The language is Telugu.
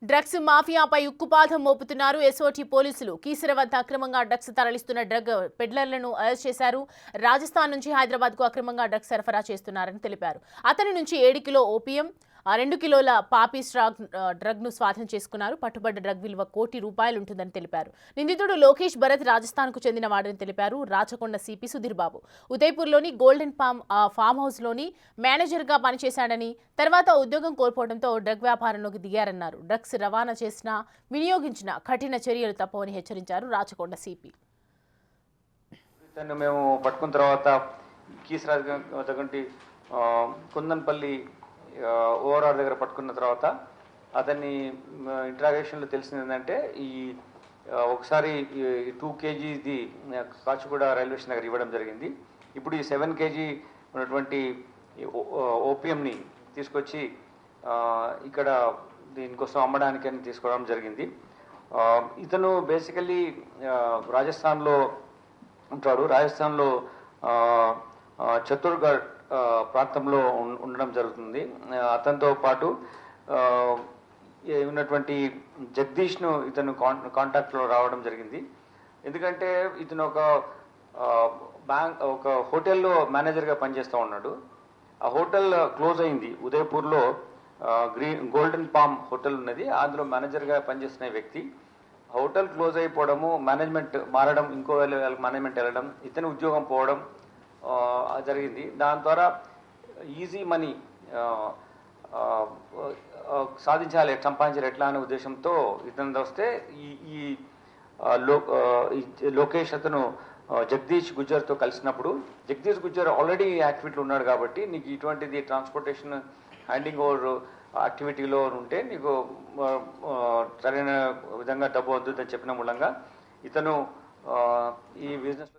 డ్రగ్స్ మాఫియాపై ఉక్కుపాదం మోపుతున్నారు ఎస్ఓటీ పోలీసులు. కీసర వద్ద అక్రమంగా డ్రగ్స్ తరలిస్తున్న డ్రగ్ పెడ్లర్లను అరెస్ట్ చేశారు. రాజస్థాన్ నుంచి హైదరాబాద్కు అక్రమంగా డ్రగ్స్ సరఫరా చేస్తున్నారని తెలిపారు. అతని నుంచి 7 కిలో ఓపియం, 2 కిలోల పాపీ డ్రగ్ ను స్వాధీనం చేసుకున్నారు. పట్టుబడ్డ డ్రగ్ విలువ ₹1 కోటి ఉంటుందని తెలిపారు. నిందితుడు లోకేష్ భరత్ రాజస్థాన్ కు చెందిన వాడని తెలిపారు. Rachakonda CP Sudheer Babu ఉదయపూర్లోని golden farm house లోని మేనేజర్ గా పనిచేశాడని, తర్వాత ఉద్యోగం కోల్పోవడంతో డ్రగ్ వ్యాపారంలోకి దిగారన్నారు. డ్రగ్స్ రవాణా చేసినా వినియోగించిన కఠిన చర్యలు తప్పవని హెచ్చరించారు రాచకొండ సిపి. మేము పట్టుకున్న తర్వాత కీసరాజ్ కుందన్పల్లి ఓఆర్ఆర్ దగ్గర పట్టుకున్న తర్వాత అతన్ని ఇంట్రాగేషన్లో తెలిసింది ఏంటంటే ఒకసారి 2 kgది కాచిగూడ రైల్వే స్టేషన్ దగ్గర ఇవ్వడం జరిగింది. ఇప్పుడు ఈ 7 kg ఉన్నటువంటి ఓపియంని తీసుకొచ్చి ఇక్కడ దీనికోసం అమ్మడానికి అని తీసుకోవడం జరిగింది. ఇతను బేసికల్లీ రాజస్థాన్లో ఉంటాడు. రాజస్థాన్లో చత్తూర్గఢ్ ప్రాంతంలో ఉండడం జరుగుతుంది. అతనితో పాటు ఉన్నటువంటి జగదీష్ను ఇతను కాంటాక్ట్లో రావడం జరిగింది. ఎందుకంటే ఇతను ఒక హోటల్లో మేనేజర్గా పనిచేస్తూ ఉన్నాడు. ఆ హోటల్ క్లోజ్ అయింది. ఉదయపూర్లో గోల్డెన్ పామ్ హోటల్ ఉన్నది. అందులో మేనేజర్గా పనిచేస్తున్న వ్యక్తి హోటల్ క్లోజ్ అయిపోవడము, మేనేజ్మెంట్ మారడం, ఇంకో మేనేజ్మెంట్ వెళ్ళడం, ఇతని ఉద్యోగం పోవడం జరిగింది. దాని ద్వారా ఈజీ మనీ సాధించాలి, సంపాదించాలి ఎట్లా అనే ఉద్దేశంతో ఇతను వస్తే ఈ లోకేష్ అతను జగదీష్ గుజ్జర్తో కలిసినప్పుడు, జగదీష్ గుజ్జర్ ఆల్రెడీ యాక్టివిటీలో ఉన్నాడు కాబట్టి నీకు ఇటువంటిది ట్రాన్స్పోర్టేషన్ హ్యాండింగ్ ఓవర్ యాక్టివిటీలో ఉంటే నీకు సరైన విధంగా డబ్బు వద్దు అని చెప్పిన మూలంగా ఇతను ఈ బిజినెస్